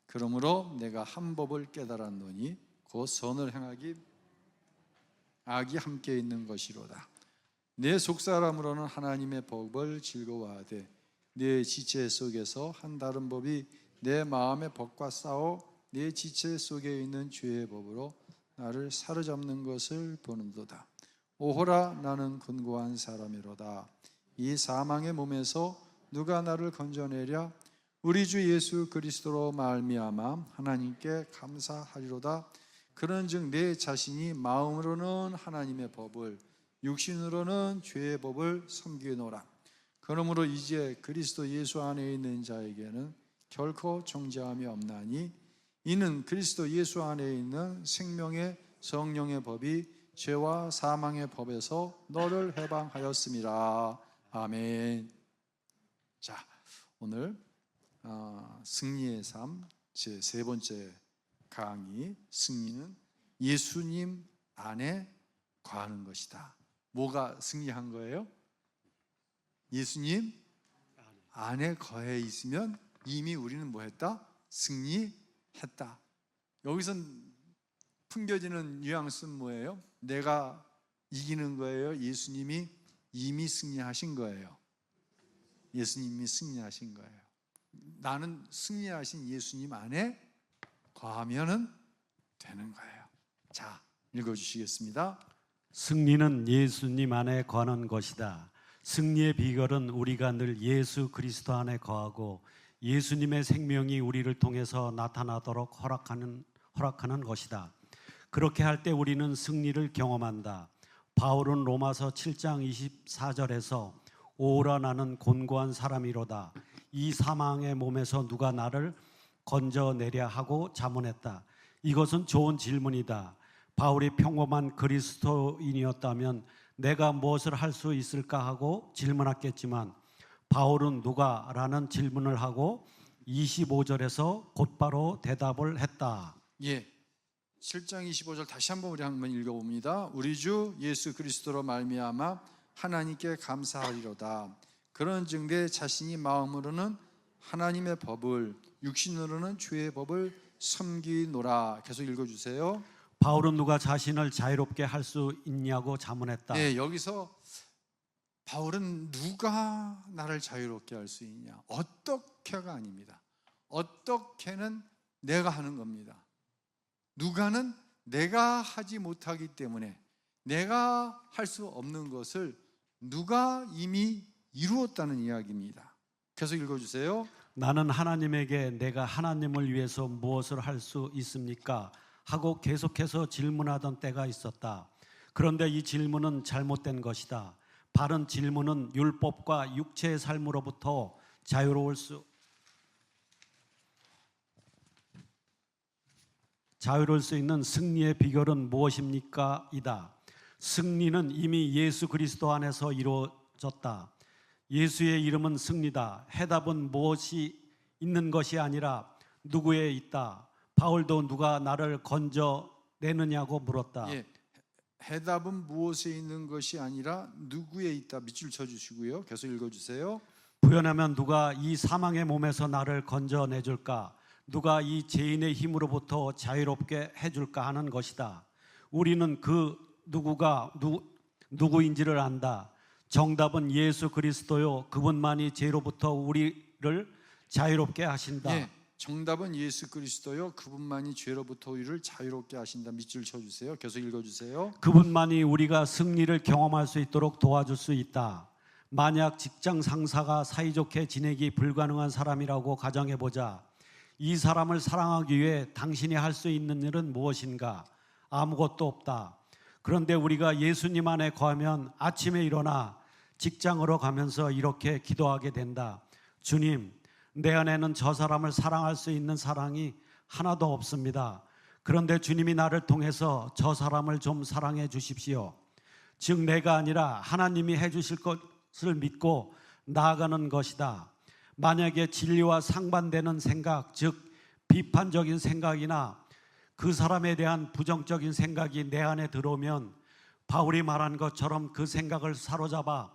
그러므로 내가 한 법을 깨달았노니 곧 선을 행하기 악이 함께 있는 것이로다. 내 속사람으로는 하나님의 법을 즐거워하되 내 지체 속에서 한 다른 법이 내 마음의 법과 싸워 내 지체 속에 있는 죄의 법으로 나를 사로잡는 것을 보는도다. 오호라, 나는 곤고한 사람이로다. 이 사망의 몸에서 누가 나를 건져내랴? 우리 주 예수 그리스도로 말미암아 하나님께 감사하리로다. 그런즉 내 자신이 마음으로는 하나님의 법을, 육신으로는 죄의 법을 섬기노라. 그러므로 이제 그리스도 예수 안에 있는 자에게는 결코 정죄함이 없나니 이는 그리스도 예수 안에 있는 생명의 성령의 법이 죄와 사망의 법에서 너를 해방하였음이라. 아멘. 자, 오늘 승리의 삶 제 세 번째 강의, 승리는 예수님 안에 거하는 것이다. 뭐가 승리한 거예요? 예수님 안에 거해 있으면 이미 우리는 뭐 했다? 승리했다. 여기서 풍겨지는 뉘앙스는 뭐예요? 내가 이기는 거예요? 예수님이 이미 승리하신 거예요? 예수님이 승리하신 거예요. 나는 승리하신 예수님 안에 거하면 되는 거예요. 자, 읽어주시겠습니다. 승리는 예수님 안에 거하는 것이다. 승리의 비결은 우리가 늘 예수 그리스도 안에 거하고 예수님의 생명이 우리를 통해서 나타나도록 허락하는 것이다. 그렇게 할 때 우리는 승리를 경험한다. 바울은 로마서 7장 24절에서 오라, 나는 곤고한 사람이로다. 이 사망의 몸에서 누가 나를 건져내랴 하고 자문했다. 이것은 좋은 질문이다. 바울이 평범한 그리스도인이었다면 내가 무엇을 할 수 있을까 하고 질문했겠지만 바울은 누가? 라는 질문을 하고 25절에서 곧바로 대답을 했다. 7장 25절 다시 한번 우리 한번 읽어봅니다. 우리 주 예수 그리스도로 말미암아 하나님께 감사하리로다. 그런즉 내 자신이 마음으로는 하나님의 법을, 육신으로는 죄의 법을 섬기노라. 계속 읽어주세요. 바울은 누가 자신을 자유롭게 할 수 있냐고 자문했다. 여기서 바울은 누가 나를 자유롭게 할 수 있냐? 어떻게가 아닙니다. 어떻게는 내가 하는 겁니다. 누가는 내가 하지 못하기 때문에, 내가 할 수 없는 것을 누가 이미 이루었다는 이야기입니다. 계속 읽어주세요. 나는 하나님에게 내가 하나님을 위해서 무엇을 할 수 있습니까? 하고 계속해서 질문하던 때가 있었다. 그런데 이 질문은 잘못된 것이다. 바른 질문은 율법과 육체의 삶으로부터 자유로울 수 있는 승리의 비결은 무엇입니까? 이다. 승리는 이미 예수 그리스도 안에서 이루어졌다. 예수의 이름은 승리다. 해답은 무엇이 있는 것이 아니라 누구에 있다. 바울도 누가 나를 건져내느냐고 물었다. 해답은 무엇에 있는 것이 아니라 누구에 있다. 밑줄 쳐주시고요. 계속 읽어주세요. 부연하면 누가 이 사망의 몸에서 나를 건져내줄까? 누가 이 죄인의 힘으로부터 자유롭게 해줄까 하는 것이다. 우리는 그 누구가 누구인지를 안다. 정답은 예수 그리스도요. 그분만이 죄로부터 우리를 자유롭게 하신다. 정답은 예수 그리스도요. 그분만이 죄로부터 우리를 자유롭게 하신다. 밑줄 쳐주세요. 계속 읽어주세요. 그분만이 우리가 승리를 경험할 수 있도록 도와줄 수 있다. 만약 직장 상사가 사이좋게 지내기 불가능한 사람이라고 가정해보자. 이 사람을 사랑하기 위해 당신이 할 수 있는 일은 무엇인가? 아무것도 없다. 그런데 우리가 예수님 안에 거하면 아침에 일어나 직장으로 가면서 이렇게 기도하게 된다. 주님, 내 안에는 저 사람을 사랑할 수 있는 사랑이 하나도 없습니다. 그런데 주님이 나를 통해서 저 사람을 좀 사랑해 주십시오. 즉 내가 아니라 하나님이 해주실 것을 믿고 나아가는 것이다. 만약에 진리와 상반되는 생각, 즉 비판적인 생각이나 그 사람에 대한 부정적인 생각이 내 안에 들어오면 바울이 말한 것처럼 그 생각을 사로잡아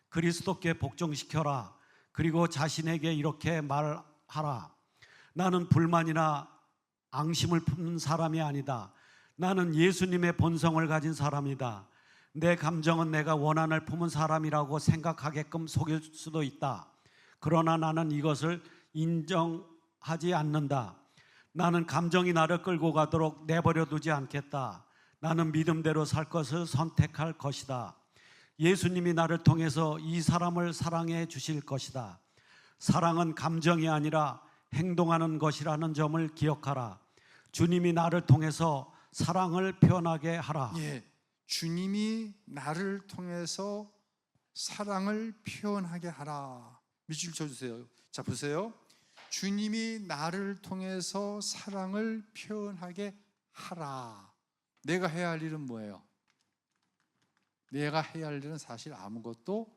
그리스도께 복종시켜라. 그리고 자신에게 이렇게 말하라. 나는 불만이나 앙심을 품는 사람이 아니다. 나는 예수님의 본성을 가진 사람이다. 내 감정은 내가 원한을 품은 사람이라고 생각하게끔 속일 수도 있다. 그러나 나는 이것을 인정하지 않는다. 나는 감정이 나를 끌고 가도록 내버려 두지 않겠다. 나는 믿음대로 살 것을 선택할 것이다. 예수님이 나를 통해서 이 사람을 사랑해 주실 것이다. 사랑은 감정이 아니라 행동하는 것이라는 점을 기억하라. 주님이 나를 통해서 사랑을 표현하게 하라. 예, 주님이 나를 통해서 사랑을 표현하게 하라. 밑줄 쳐주세요. 자, 보세요. 주님이 나를 통해서 사랑을 표현하게 하라. 내가 해야 할 일은 뭐예요? 내가 해야 할 일은 사실 아무것도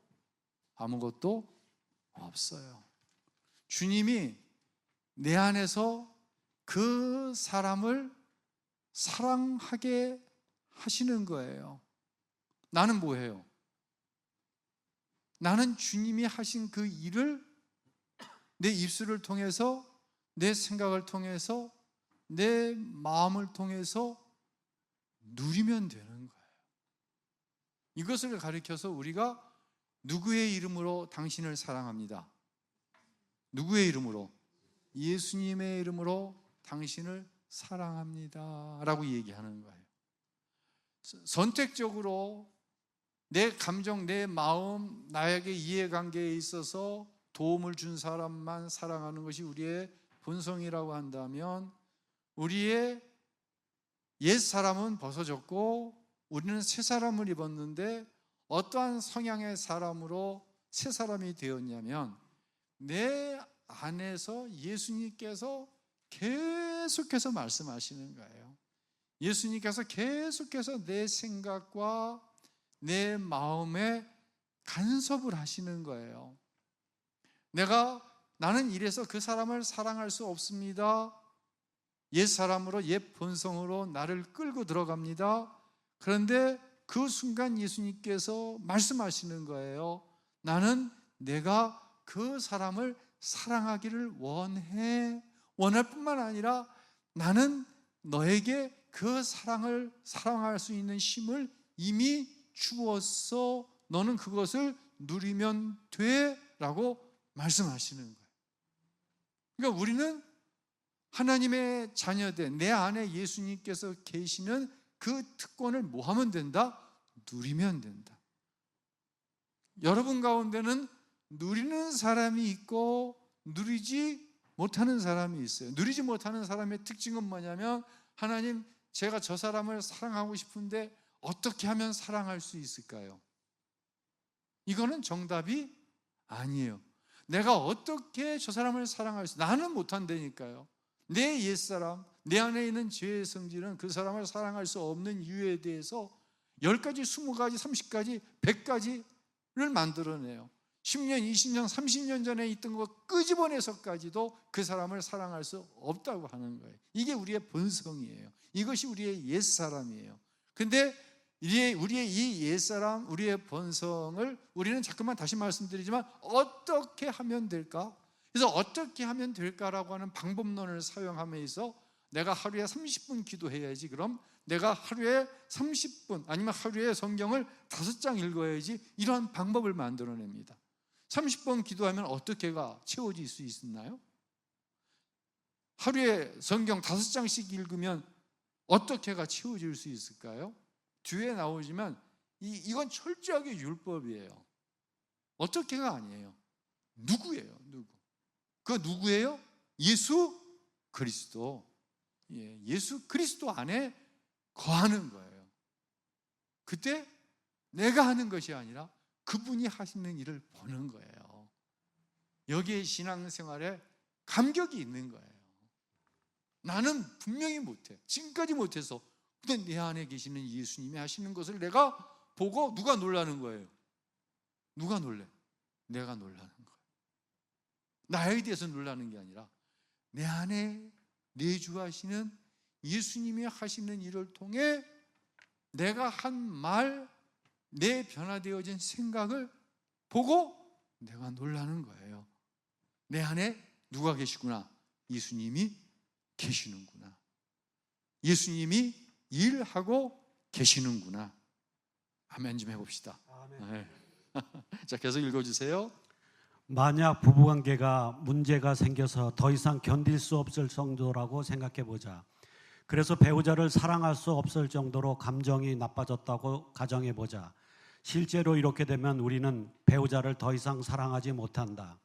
없어요. 주님이 내 안에서 그 사람을 사랑하게 하시는 거예요. 나는 뭐예요? 나는 주님이 하신 그 일을 내 입술을 통해서, 내 생각을 통해서, 내 마음을 통해서 누리면 되는 거예요. 이것을 가리켜서 우리가 누구의 이름으로 당신을 사랑합니다. 누구의 이름으로? 예수님의 이름으로 당신을 사랑합니다 라고 얘기하는 거예요. 선택적으로 내 감정, 내 마음, 나에게 이해관계에 있어서 도움을 준 사람만 사랑하는 것이 우리의 본성이라고 한다면, 우리의 옛사람은 벗어졌고 우리는 새 사람을 입었는데, 어떠한 성향의 사람으로 새 사람이 되었냐면, 내 안에서 예수님께서 계속해서 말씀하시는 거예요. 예수님께서 계속해서 내 생각과 내 마음에 간섭을 하시는 거예요. 나는 이래서 그 사람을 사랑할 수 없습니다. 옛 사람으로, 옛 본성으로 나를 끌고 들어갑니다. 그런데 그 순간 예수님께서 말씀하시는 거예요. 나는 내가 그 사람을 사랑하기를 원해. 원할 뿐만 아니라 나는 너에게 그 사랑을 사랑할 수 있는 힘을 이미 주었어. 너는 그것을 누리면 돼 라고 말씀하시는 거예요. 그러니까 우리는 하나님의 자녀된, 내 안에 예수님께서 계시는 그 특권을 뭐 하면 된다? 누리면 된다. 여러분 가운데는 누리는 사람이 있고 누리지 못하는 사람이 있어요. 누리지 못하는 사람의 특징은 뭐냐면, 하나님, 제가 저 사람을 사랑하고 싶은데 어떻게 하면 사랑할 수 있을까요? 이거는 정답이 아니에요. 내가 어떻게 저 사람을 사랑할 수, 나는 못한다니까요. 내 옛사람, 내 안에 있는 죄의 성질은 그 사람을 사랑할 수 없는 이유에 대해서 10가지, 20가지, 30가지, 100가지를 만들어내요. 10년, 20년, 30년 전에 있던 거 끄집어내서까지도 그 사람을 사랑할 수 없다고 하는 거예요. 이게 우리의 본성이에요. 이것이 우리의 옛사람이에요. 근데 우리의 이 옛사람, 우리의 본성을 우리는 자꾸만 다시 말씀드리지만 어떻게 하면 될까? 그래서 어떻게 하면 될까라고 하는 방법론을 사용하면서 내가 하루에 30분 기도해야지, 그럼 내가 하루에 30분 아니면 하루에 성경을 5장 읽어야지, 이러한 방법을 만들어냅니다. 30번 기도하면 어떻게가 채워질 수 있나요? 하루에 성경 5장씩 읽으면 어떻게가 채워질 수 있을까요? 뒤에 나오지만 이건 철저하게 율법이에요. 어떻게가 아니에요. 누구예요? 그 누구예요? 예수 그리스도. 예수 그리스도 안에 거하는 거예요. 그때 내가 하는 것이 아니라 그분이 하시는 일을 보는 거예요. 여기에 신앙생활에 감격이 있는 거예요. 나는 분명히 못해. 지금까지 못해서. 근데 내 안에 계시는 예수님이 하시는 것을 내가 보고 누가 놀라는 거예요? 누가 놀래? 내가 놀라는 거예요. 나에 대해서 놀라는 게 아니라 내 안에 내주하시는 예수님이 하시는 일을 통해 내가 한 말, 내 변화되어진 생각을 보고 내가 놀라는 거예요. 내 안에 누가 계시구나? 예수님이 계시는구나. 예수님이 일하고 계시는구나. 아멘 좀 해봅시다. 네. 자, 계속 읽어주세요. 만약 부부관계가 문제가 생겨서 더 이상 견딜 수 없을 정도라고 생각해보자. 그래서 배우자를 사랑할 수 없을 정도로 감정이 나빠졌다고 가정해보자. 실제로 이렇게 되면 우리는 배우자를 더 이상 사랑하지 못한다.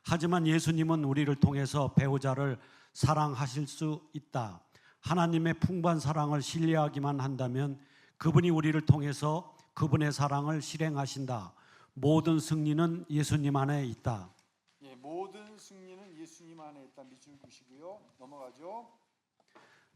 하지만 예수님은 우리를 통해서 배우자를 사랑하실 수 있다. 하나님의 풍부한 사랑을 신뢰하기만 한다면 그분이 우리를 통해서 그분의 사랑을 실행하신다. 모든 승리는 예수님 안에 있다. 예, 모든 승리는 예수님 안에 있다. 밑줄 그시고요. 넘어가죠.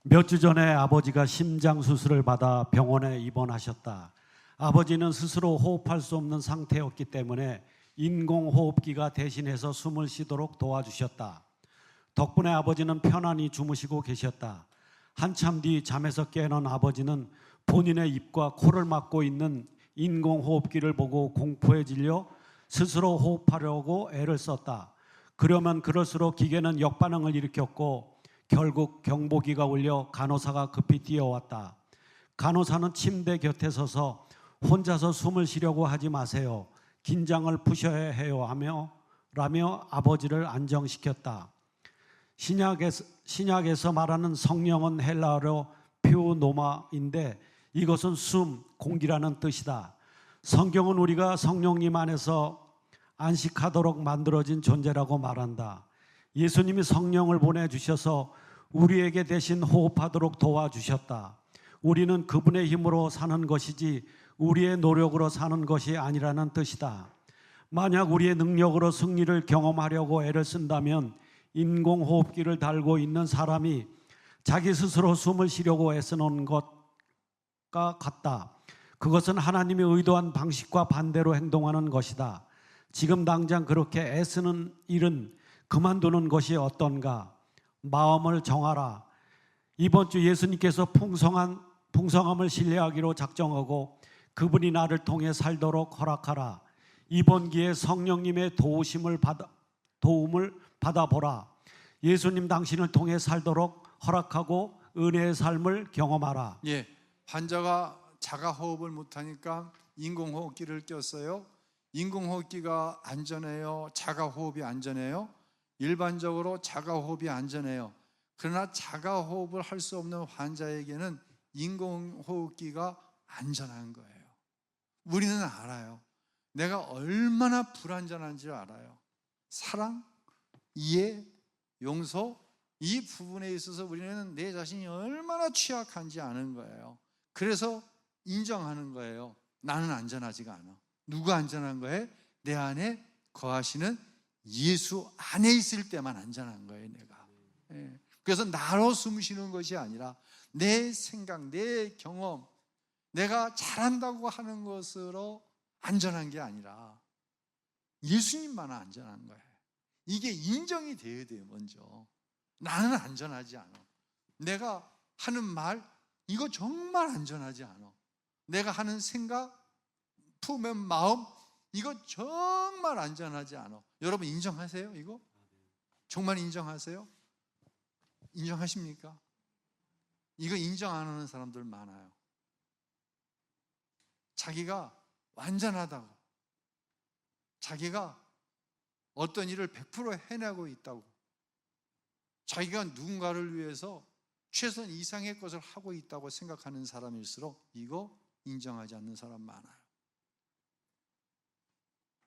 몇 주 전에 아버지가 심장 수술을 받아 병원에 입원하셨다. 아버지는 스스로 호흡할 수 없는 상태였기 때문에 인공호흡기가 대신해서 숨을 쉬도록 도와주셨다. 덕분에 아버지는 편안히 주무시고 계셨다. 한참 뒤 잠에서 깨어난 아버지는 본인의 입과 코를 막고 있는 인공호흡기를 보고 공포에 질려 스스로 호흡하려고 애를 썼다. 그러면 그럴수록 기계는 역반응을 일으켰고 결국 경보기가 울려 간호사가 급히 뛰어왔다. 간호사는 침대 곁에 서서 혼자서 숨을 쉬려고 하지 마세요. 긴장을 푸셔야 해요 라며 아버지를 안정시켰다. 신약에서 말하는 성령은 헬라어로 퓨노마인데 이것은 숨, 공기라는 뜻이다. 성경은 우리가 성령님 안에서 안식하도록 만들어진 존재라고 말한다. 예수님이 성령을 보내주셔서 우리에게 대신 호흡하도록 도와주셨다. 우리는 그분의 힘으로 사는 것이지 우리의 노력으로 사는 것이 아니라는 뜻이다. 만약 우리의 능력으로 승리를 경험하려고 애를 쓴다면 인공호흡기를 달고 있는 사람이 자기 스스로 숨을 쉬려고 애쓰는 것과 같다. 그것은 하나님이 의도한 방식과 반대로 행동하는 것이다. 지금 당장 그렇게 애쓰는 일은 그만두는 것이 어떤가? 마음을 정하라. 이번 주 예수님께서 풍성함을 신뢰하기로 작정하고 그분이 나를 통해 살도록 허락하라. 이번 기회에 성령님의 도움을 받아보라. 예수님 당신을 통해 살도록 허락하고 은혜의 삶을 경험하라. 예, 환자가 자가호흡을 못하니까 인공호흡기를 꼈어요. 인공호흡기가 안전해요? 자가호흡이 안전해요? 일반적으로 자가호흡이 안전해요. 그러나 자가호흡을 할 수 없는 환자에게는 인공호흡기가 안전한 거예요. 우리는 알아요. 내가 얼마나 불안전한지 알아요. 사랑, 이해, 용서, 이 부분에 있어서 우리는 내 자신이 얼마나 취약한지 아는 거예요. 그래서 인정하는 거예요. 나는 안전하지가 않아. 누가 안전한 거예요? 내 안에 거하시는 예수 안에 있을 때만 안전한 거예요, 내가. 예. 그래서 나로 숨 쉬는 것이 아니라 내 생각, 내 경험, 내가 잘한다고 하는 것으로 안전한 게 아니라 예수님만 안전한 거예요. 이게 인정이 돼야 돼요. 먼저 나는 안전하지 않아. 내가 하는 말 이거 정말 안전하지 않아. 내가 하는 생각, 품의 마음 이거 정말 안전하지 않아. 여러분 인정하세요? 이거? 정말 인정하세요? 인정하십니까? 이거 인정 안 하는 사람들 많아요. 자기가 완전하다고, 자기가 어떤 일을 100% 해내고 있다고, 자기가 누군가를 위해서 최선 이상의 것을 하고 있다고 생각하는 사람일수록 이거 인정하지 않는 사람 많아요.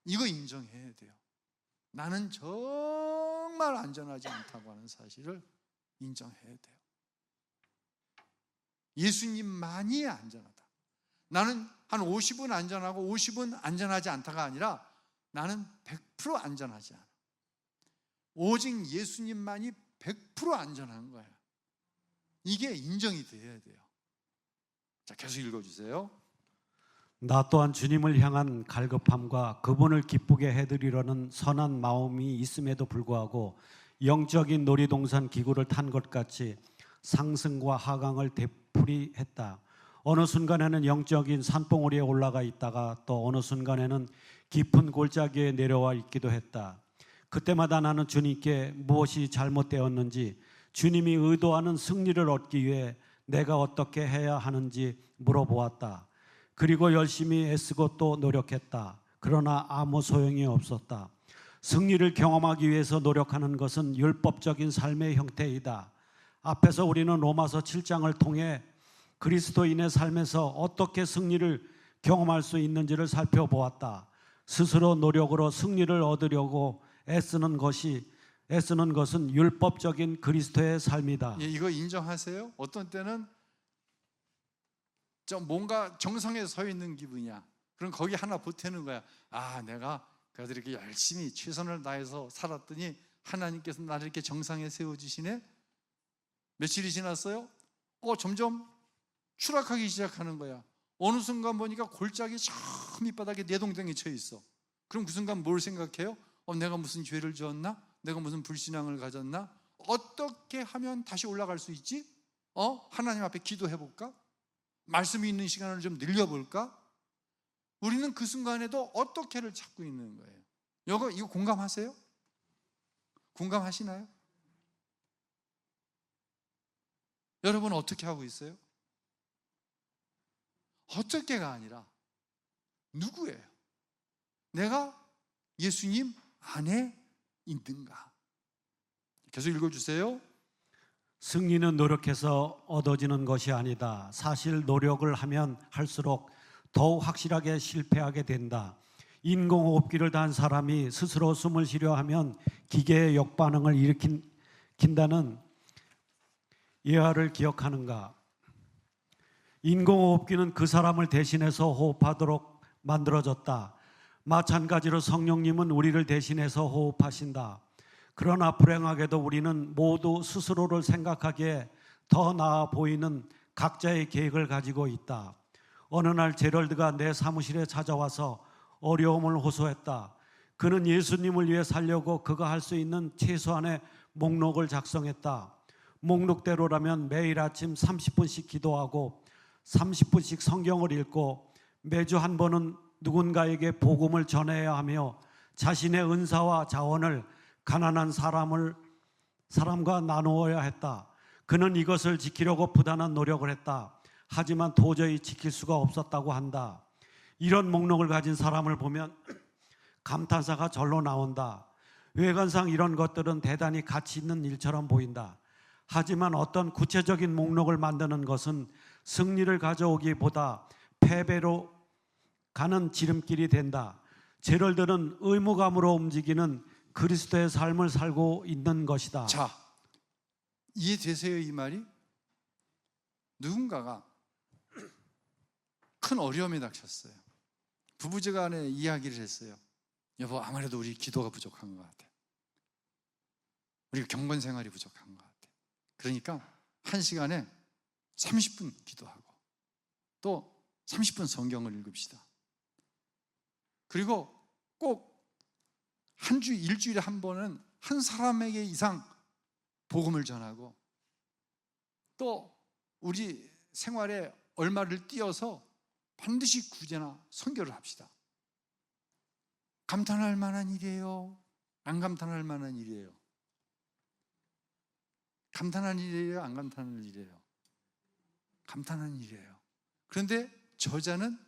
이거 인정해야 돼요. 나는 정말 안전하지 않다고 하는 사실을 인정해야 돼요. 예수님만이 안전하다. 나는 한 50은 안전하고 50은 안전하지 않다가 아니라 나는 100% 안전하지 않아. 오직 예수님만이 100% 안전한 거예요. 이게 인정이 돼야 돼요. 자, 계속 읽어주세요. 나 또한 주님을 향한 갈급함과 그분을 기쁘게 해드리려는 선한 마음이 있음에도 불구하고 영적인 놀이동산 기구를 탄 것 같이 상승과 하강을 되풀이했다. 어느 순간에는 영적인 산봉우리에 올라가 있다가 또 어느 순간에는 깊은 골짜기에 내려와 있기도 했다. 그때마다 나는 주님께 무엇이 잘못되었는지, 주님이 의도하는 승리를 얻기 위해 내가 어떻게 해야 하는지 물어보았다. 그리고 열심히 애쓰고 또 노력했다. 그러나 아무 소용이 없었다. 승리를 경험하기 위해서 노력하는 것은 율법적인 삶의 형태이다. 앞에서 우리는 로마서 7장을 통해 그리스도인의 삶에서 어떻게 승리를 경험할 수 있는지를 살펴보았다. 스스로 노력으로 승리를 얻으려고 애쓰는 것은 율법적인 그리스도의 삶이다. 예, 이거 인정하세요? 어떤 때는 좀 뭔가 정상에 서 있는 기분이야. 그럼 거기 하나 보태는 거야. 아, 내가 그래도 이렇게 열심히 최선을 다해서 살았더니 하나님께서 나를 이렇게 정상에 세워주시네. 며칠이 지났어요? 점점 추락하기 시작하는 거야. 어느 순간 보니까 골짜기 저 밑바닥에 내동댕이 쳐 있어. 그럼 그 순간 뭘 생각해요? 내가 무슨 죄를 지었나? 내가 무슨 불신앙을 가졌나? 어떻게 하면 다시 올라갈 수 있지? 하나님 앞에 기도해볼까? 말씀이 있는 시간을 좀 늘려볼까? 우리는 그 순간에도 어떻게를 찾고 있는 거예요. 이거 공감하세요? 공감하시나요? 여러분 어떻게 하고 있어요? 어떻게가 아니라 누구예요? 내가 예수님 안에 있는가? 계속 읽어주세요. 승리는 노력해서 얻어지는 것이 아니다. 사실 노력을 하면 할수록 더욱 확실하게 실패하게 된다. 인공호흡기를 단 사람이 스스로 숨을 쉬려 하면 기계의 역반응을 일으킨다는 예화를 기억하는가? 인공호흡기는 그 사람을 대신해서 호흡하도록 만들어졌다. 마찬가지로 성령님은 우리를 대신해서 호흡하신다. 그러나 불행하게도 우리는 모두 스스로를 생각하기에 더 나아 보이는 각자의 계획을 가지고 있다. 어느 날 제럴드가 내 사무실에 찾아와서 어려움을 호소했다. 그는 예수님을 위해 살려고 그가 할 수 있는 최소한의 목록을 작성했다. 목록대로라면 매일 아침 30분씩 기도하고 30분씩 성경을 읽고 매주 한 번은 누군가에게 복음을 전해야 하며 자신의 은사와 자원을 가난한 사람과 나누어야 했다. 그는 이것을 지키려고 부단한 노력을 했다. 하지만 도저히 지킬 수가 없었다고 한다. 이런 목록을 가진 사람을 보면 감탄사가 절로 나온다. 외관상 이런 것들은 대단히 가치 있는 일처럼 보인다. 하지만 어떤 구체적인 목록을 만드는 것은 승리를 가져오기보다 패배로 가는 지름길이 된다. 제럴드는 의무감으로 움직이는 그리스도의 삶을 살고 있는 것이다. 자, 이해되세요? 이 말이? 누군가가 큰 어려움에 닥쳤어요. 부부지간에 이야기를 했어요. 여보, 아무래도 우리 기도가 부족한 것 같아. 우리가 경건 생활이 부족한 것 같아. 그러니까 한 시간에 30분 기도하고 또 30분 성경을 읽읍시다. 그리고 꼭 일주일에 한 번은 한 사람에게 이상 복음을 전하고 또 우리 생활에 얼마를 띄어서 반드시 구제나 선교를 합시다. 감탄할 만한 일이에요? 안 감탄할 만한 일이에요? 감탄할 일이에요? 안 감탄할 일이에요? 감탄한 일이에요. 그런데 저자는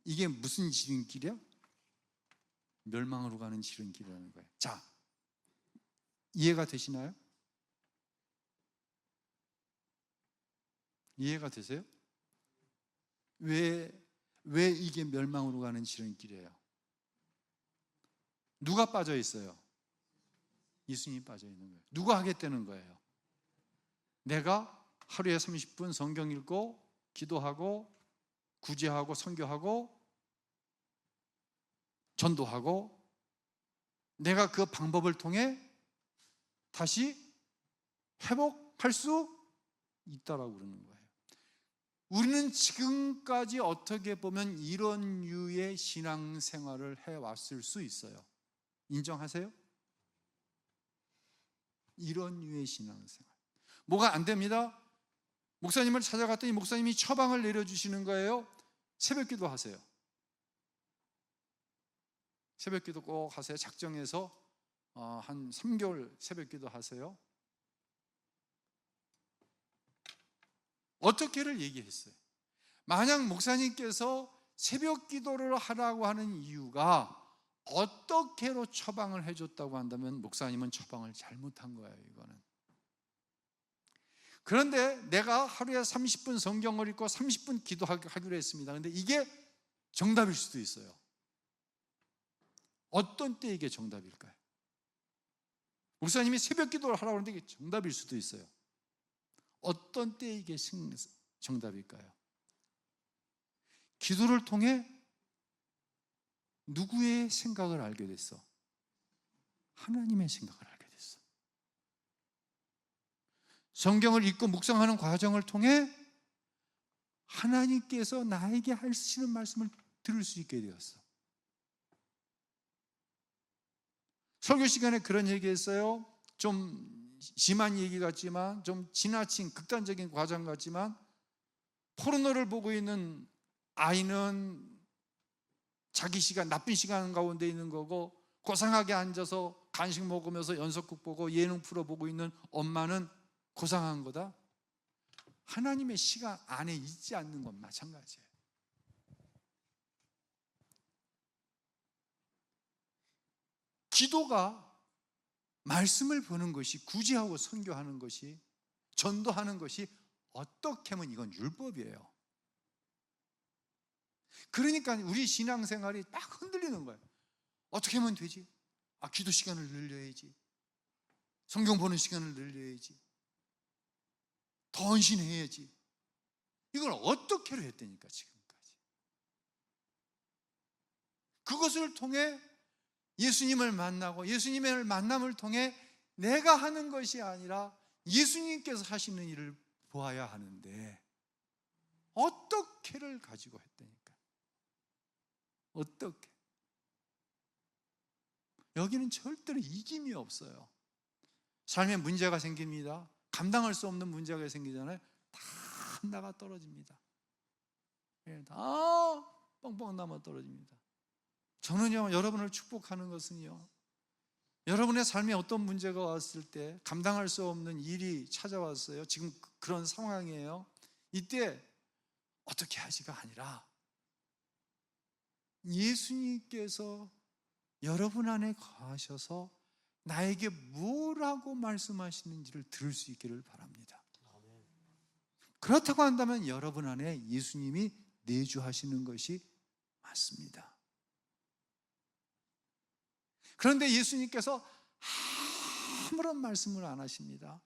이게 무슨 지름길이야? 멸망으로 가는 지름길이라는 거예요. 자, 이해가 되시나요? 이해가 되세요? 왜 이게 멸망으로 가는 지름길이에요? 누가 빠져 있어요? 예수님이 빠져 있는 거예요. 누가 하겠다는 거예요? 내가 하루에 30분 성경 읽고 기도하고 구제하고 선교하고 전도하고 내가 그 방법을 통해 다시 회복할 수 있다라고 그러는 거예요. 우리는 지금까지 어떻게 보면 이런 류의 신앙생활을 해왔을 수 있어요. 인정하세요? 이런 류의 신앙생활. 뭐가 안 됩니다? 목사님을 찾아갔더니 목사님이 처방을 내려주시는 거예요. 새벽기도 하세요. 새벽기도 꼭 하세요. 작정해서 한 3개월 새벽 기도 하세요. 어떻게를 얘기했어요. 만약 목사님께서 새벽 기도를 하라고 하는 이유가 어떻게로 처방을 해줬다고 한다면 목사님은 처방을 잘못한 거예요. 이거는. 그런데 내가 하루에 30분 성경을 읽고 30분 기도하기로 했습니다. 그런데 이게 정답일 수도 있어요. 어떤 때 이게 정답일까요? 목사님이 새벽 기도를 하라고 하는데 이게 정답일 수도 있어요. 어떤 때 이게 정답일까요? 기도를 통해 누구의 생각을 알게 됐어? 하나님의 생각을 알게 됐어. 성경을 읽고 묵상하는 과정을 통해 하나님께서 나에게 하시는 말씀을 들을 수 있게 되었어. 설교 시간에 그런 얘기했어요. 좀 심한 얘기 같지만, 좀 지나친 극단적인 과정 같지만, 포르노를 보고 있는 아이는 자기 시간, 나쁜 시간 가운데 있는 거고, 고상하게 앉아서 간식 먹으면서 연속극 보고 예능 프로 보고 있는 엄마는 고상한 거다. 하나님의 시간 안에 있지 않는 건 마찬가지예요. 기도가 말씀을 보는 것이, 구제하고 선교하는 것이, 전도하는 것이 어떻게 하면 이건 율법이에요. 그러니까 우리 신앙생활이 딱 흔들리는 거예요. 어떻게 하면 되지? 기도 시간을 늘려야지. 성경 보는 시간을 늘려야지. 더 헌신해야지. 이걸 어떻게 했다니까 지금까지. 그것을 통해 예수님을 만나고 예수님의 만남을 통해 내가 하는 것이 아니라 예수님께서 하시는 일을 보아야 하는데 어떻게를 가지고 했다니까. 어떻게. 여기는 절대로 이김이 없어요. 삶에 문제가 생깁니다. 감당할 수 없는 문제가 생기잖아요. 다 나가 떨어집니다. 다 뻥뻥 남아 떨어집니다. 저는요, 여러분을 축복하는 것은요, 여러분의 삶에 어떤 문제가 왔을 때 감당할 수 없는 일이 찾아왔어요. 지금 그런 상황이에요. 이때 어떻게 하지가 아니라 예수님께서 여러분 안에 거하셔서 나에게 뭐라고 말씀하시는지를 들을 수 있기를 바랍니다. 그렇다고 한다면 여러분 안에 예수님이 내주하시는 것이 맞습니다. 그런데 예수님께서 아무런 말씀을 안 하십니다.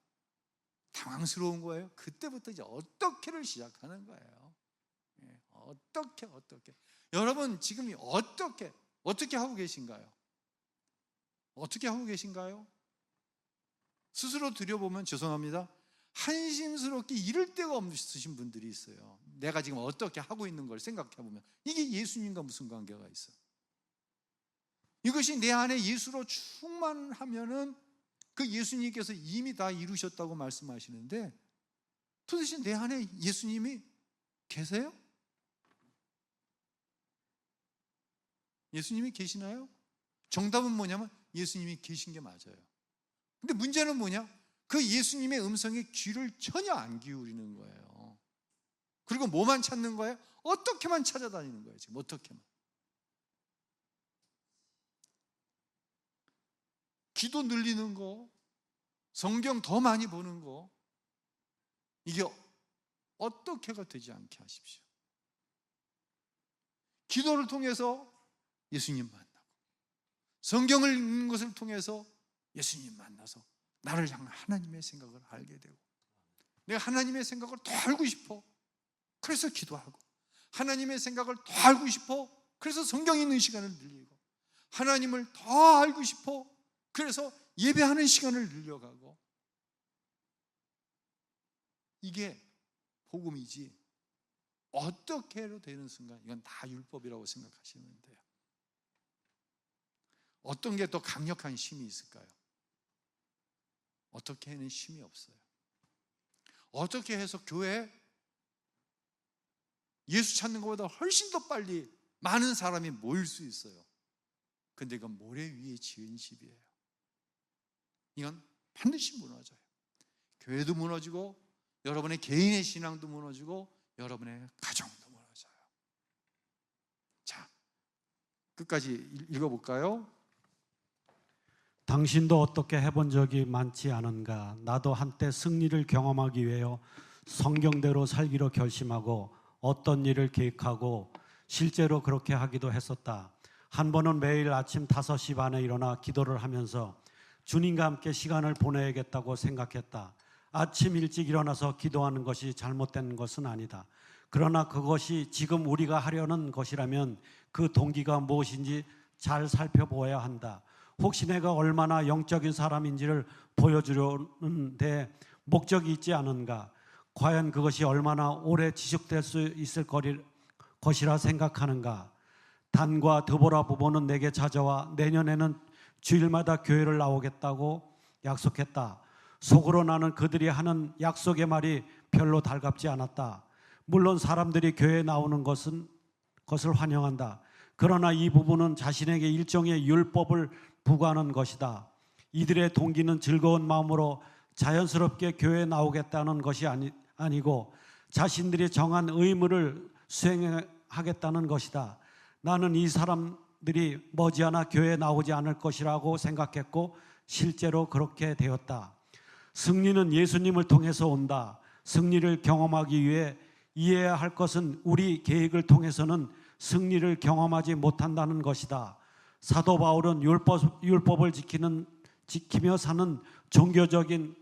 당황스러운 거예요. 그때부터 이제 어떻게를 시작하는 거예요. 어떻게. 여러분 지금 어떻게 하고 계신가요? 어떻게 하고 계신가요? 스스로 들여보면 죄송합니다. 한심스럽게 이럴 데가 없으신 분들이 있어요. 내가 지금 어떻게 하고 있는 걸 생각해보면 이게 예수님과 무슨 관계가 있어? 이것이 내 안에 예수로 충만하면은 그 예수님께서 이미 다 이루셨다고 말씀하시는데 도대체 내 안에 예수님이 계세요? 예수님이 계시나요? 정답은 뭐냐면 예수님이 계신 게 맞아요. 근데 문제는 뭐냐? 그 예수님의 음성에 귀를 전혀 안 기울이는 거예요. 그리고 뭐만 찾는 거예요? 어떻게만 찾아다니는 거예요. 지금 어떻게만. 기도 늘리는 거, 성경 더 많이 보는 거, 이게 어떻게가 되지 않게 하십시오. 기도를 통해서 예수님 만나고 성경을 읽는 것을 통해서 예수님 만나서 나를 향한 하나님의 생각을 알게 되고 내가 하나님의 생각을 더 알고 싶어. 그래서 기도하고 하나님의 생각을 더 알고 싶어. 그래서 성경 읽는 시간을 늘리고 하나님을 더 알고 싶어. 그래서 예배하는 시간을 늘려가고 이게 복음이지 어떻게로 되는 순간 이건 다 율법이라고 생각하시면 돼요. 어떤 게 더 강력한 힘이 있을까요? 어떻게 하는 힘이 없어요. 어떻게 해서 교회에 예수 찾는 것보다 훨씬 더 빨리 많은 사람이 모일 수 있어요. 근데 이건 모래 위에 지은 집이에요. 이건 반드시 무너져요. 교회도 무너지고 여러분의 개인의 신앙도 무너지고 여러분의 가정도 무너져요. 자, 끝까지 읽어볼까요? 당신도 어떻게 해본 적이 많지 않은가? 나도 한때 승리를 경험하기 위하여 성경대로 살기로 결심하고 어떤 일을 계획하고 실제로 그렇게 하기도 했었다. 한 번은 매일 아침 5시 반에 일어나 기도를 하면서 주님과 함께 시간을 보내야겠다고 생각했다. 아침 일찍 일어나서 기도하는 것이 잘못된 것은 아니다. 그러나 그것이 지금 우리가 하려는 것이라면 그 동기가 무엇인지 잘 살펴보아야 한다. 혹시 내가 얼마나 영적인 사람인지를 보여주려는데 목적이 있지 않은가? 과연 그것이 얼마나 오래 지속될 수 있을 것이라 생각하는가? 단과 드보라 부부는 내게 찾아와 내년에는 주일마다 교회를 나오겠다고 약속했다. 속으로 나는 그들이 하는 약속의 말이 별로 달갑지 않았다. 물론 사람들이 교회에 나오는 것을 환영한다. 그러나 이 부부는 자신에게 일종의 율법을 부과하는 것이다. 이들의 동기는 즐거운 마음으로 자연스럽게 교회에 나오겠다는 것이 아니고 자신들이 정한 의무를 수행하겠다는 것이다. 나는 이 사람들이 머지않아 교회에 나오지 않을 것이라고 생각했고 실제로 그렇게 되었다. 승리는 예수님을 통해서 온다. 승리를 경험하기 위해 이해해야 할 것은 우리 계획을 통해서는 승리를 경험하지 못한다는 것이다. 사도 바울은 율법을 지키며 사는 종교적인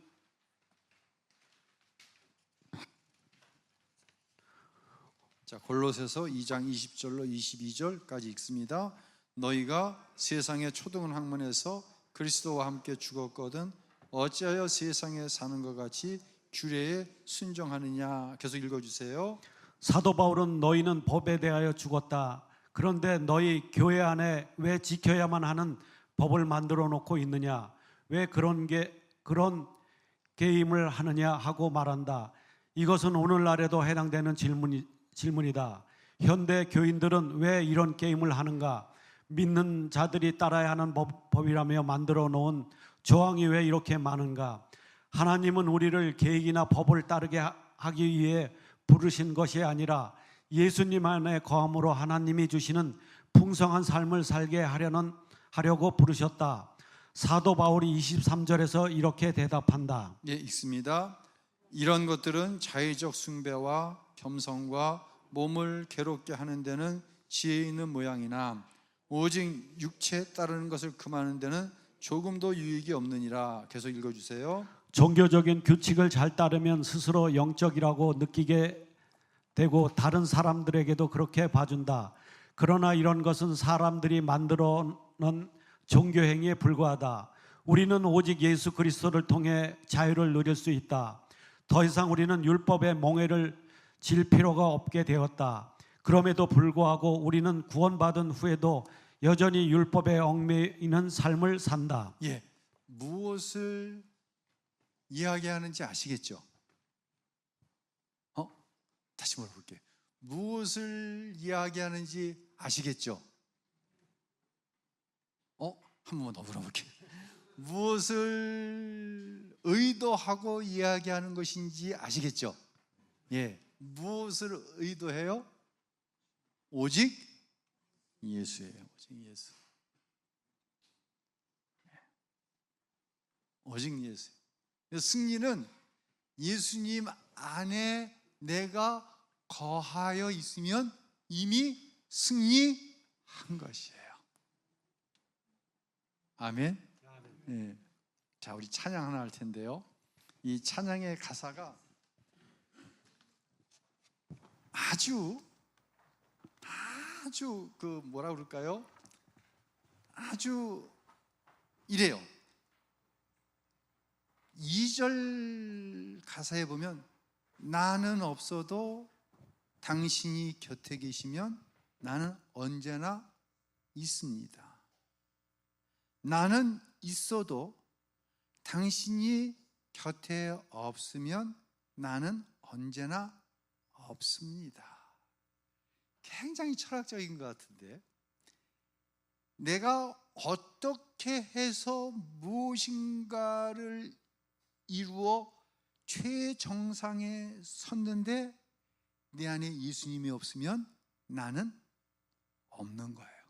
자, 골로새서 2장 20절로 22절까지 읽습니다. 너희가 세상의 초등 학문에서 그리스도와 함께 죽었거든 어찌하여 세상에 사는 것 같이 규례에 순종하느냐. 계속 읽어주세요. 사도 바울은 너희는 법에 대하여 죽었다. 그런데 너희 교회 안에 왜 지켜야만 하는 법을 만들어 놓고 있느냐? 왜 그런 게임을 하느냐 하고 말한다. 이것은 오늘날에도 해당되는 질문이다. 현대 교인들은 왜 이런 게임을 하는가? 믿는 자들이 따라야 하는 법이라며 만들어 놓은 조항이 왜 이렇게 많은가? 하나님은 우리를 계획이나 법을 따르게 하기 위해 부르신 것이 아니라 예수님 안에 거함으로 하나님이 주시는 풍성한 삶을 살게 하려고 부르셨다. 사도 바울이 23절에서 이렇게 대답한다. 예, 읽습니다. 이런 것들은 자의적 숭배와 겸손과 몸을 괴롭게 하는 데는 지혜 있는 모양이나 오직 육체에 따르는 것을 금하는 데는 조금도 유익이 없느니라. 계속 읽어주세요. 종교적인 규칙을 잘 따르면 스스로 영적이라고 느끼게 되고 다른 사람들에게도 그렇게 봐준다. 그러나 이런 것은 사람들이 만들어 놓은 종교 행위에 불과하다. 우리는 오직 예수 그리스도를 통해 자유를 누릴 수 있다. 더 이상 우리는 율법의 몽해를 질 필요가 없게 되었다. 그럼에도 불구하고 우리는 구원받은 후에도 여전히 율법에 얽매이는 삶을 산다. 예, 무엇을 이야기하는지 아시겠죠? 다시 물어볼게요. 무엇을 이야기하는지 아시겠죠? 한 번만 더 물어볼게요. 무엇을 의도하고 이야기하는 것인지 아시겠죠? 예, 무엇을 의도해요? 오직 예수예요. 오직 예수. 오직 예수. 승리는 예수님 안에 내가 거하여 있으면 이미 승리한 것이에요. 아멘. 예. 자, 우리 찬양 하나 할 텐데요. 이 찬양의 가사가 아주 그 뭐라 그럴까요? 아주 이래요. 2절 가사에 보면 나는 없어도 당신이 곁에 계시면 나는 언제나 있습니다. 나는 있어도 당신이 곁에 없으면 나는 언제나 없습니다. 굉장히 철학적인 것 같은데 내가 어떻게 해서 무엇인가를 이루어 최정상에 섰는데 내 안에 예수님이 없으면 나는 없는 거예요.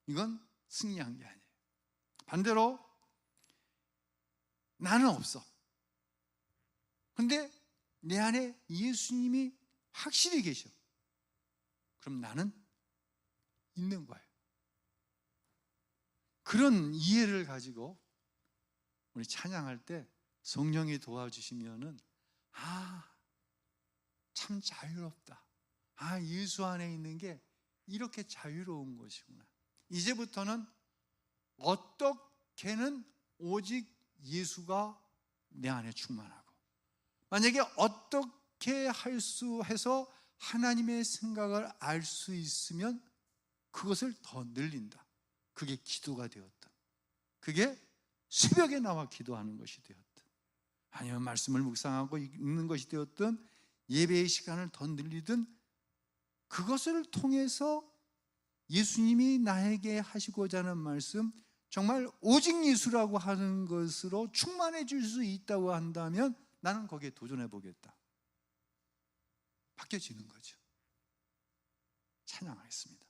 이건 승리한 게 아니에요. 반대로 나는 없어. 근데 내 안에 예수님이 확실히 계셔. 그럼 나는 있는 거예요. 그런 이해를 가지고 우리 찬양할 때 성령이 도와주시면은 참 자유롭다. 예수 안에 있는 게 이렇게 자유로운 것이구나. 이제부터는 어떻게는 오직 예수가 내 안에 충만하고, 만약에 어떻게 할 수 해서 하나님의 생각을 알 수 있으면 그것을 더 늘린다. 그게 기도가 되었다. 그게 새벽에 나와 기도하는 것이 되었다. 아니면 말씀을 묵상하고 읽는 것이 되었든 예배의 시간을 더 늘리든, 그것을 통해서 예수님이 나에게 하시고자 하는 말씀, 정말 오직 예수라고 하는 것으로 충만해 줄 수 있다고 한다면 나는 거기에 도전해 보겠다. 바뀌어지는 거죠. 찬양하겠습니다.